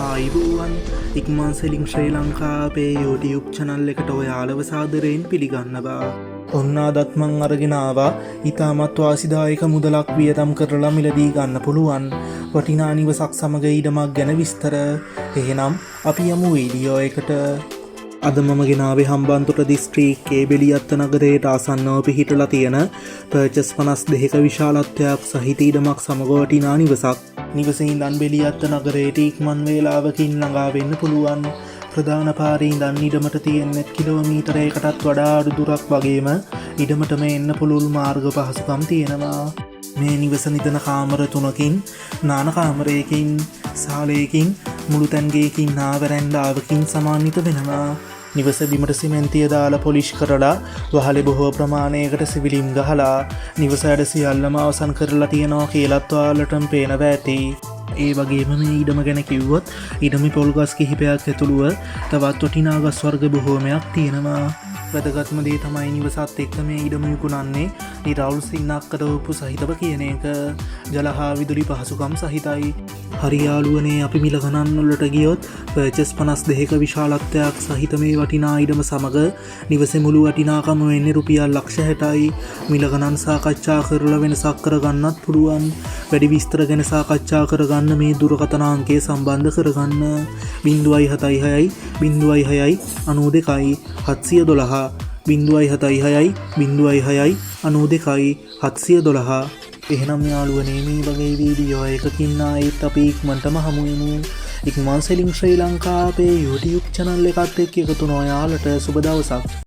ආයිබෝවන් ඉක්මන් සෙලින් ශ්‍රී ලංකාවේ YouTube channel එකට ඔයාලව සාදරයෙන් පිළිගන්නවා. ඔන්න අදත් මං අරගෙන ආවා ඉතාමත් වාසිදායක මුදලක් වියදම් කරලා මිලදී ගන්න පුළුවන් වටිනා නිවසක් සමග ඉඩමක් ගැන විස්තර. එහෙනම් අපි යමු වීඩියෝ එකට. අද මම ගෙනාවේ හම්බන්තොට දිස්ත්‍රික්කයේ බෙලියත්ත නගරයට ආසන්නව පිහිටලා තියෙන පර්චස් 52ක විශාලත්වයක් සහිත ඉඩමක් සමග වටිනා නිවසක්. නිවසේ ඉඳන් බෙලියත්ත නගරයට ඉක්මන් වේලාවකින් ළඟා වෙන්න පුළුවන්. ප්‍රධාන පාරේ ඉඳන් ඉඩමට තියෙන්නේ කිලෝමීටරයකටත් වඩා අඩු දුරක් වගේම ඉඩමටම එන්න පුළුල් මාර්ග පහසුකම් තියෙනවා. මේ නිවස නිදන කාමර 3කින්, නාන කාමරයකින්, සාලයකින්, මුළු තැන්ගේකින් හා වැරැන්ඩාවකින් සමාන්විත වෙනවා. නිවස බිමට සිමෙන්තිය දාලා පොලිෂ් කරලා වහලේ බොහෝ ප්‍රමාණයකට සිවිලිම් ගහලා නිවස වැඩ සියල්ලම අවසන් කරලා තියෙනවා කියලාත් ඔයාලටම පේනවා ඇති. ඒ වගේම මේ ඉඩම ගැන කිව්වොත් ඉඩමේ පොල් ගස් කිහිපයක් ඇතුළුව තවත් වටිනා ගස් වර්ග බොහෝමයක් තියෙනවා. වැදගත්ම දේ තමයි නිවසත් එක්ක මේ ඉඩම විකුණන්නේ නිරවුල් සින්නක් කඩවපු සහිතව කියන එක. ජල හා විදුලි පහසුකම් සහිතයි. හරි යාළුවනේ, අපි මිල ගණන් වලට ගියොත් පර්චස් 52ක විශාලත්වයක් සහිත මේ වටිනා ඉඩම සමග නිවසේ මුළු වටිනාකම වෙන්නේ රුපියල් ලක්ෂ 60යි. මිල ගණන් සාකච්ඡා කරලා වෙනසක් කරගන්නත් පුළුවන්. වැඩි විස්තර ගැන සාකච්ඡා කරගන්න මේ දුරකථන අංකය සම්බන්ධ කරගන්න 076 06 92 712 076 06 92 712. එහෙනම් යාළුවනේ, මේ වගේ වීඩියෝ එකකින් ආයෙත් අපි ඉක්මනටම හමු වෙමු. ඉක්මන් සෙලින් ශ්‍රී ලංකාවේ YouTube channel එකත් එක්ක එකතු වෙන ඔයාලට සුබ දවසක්.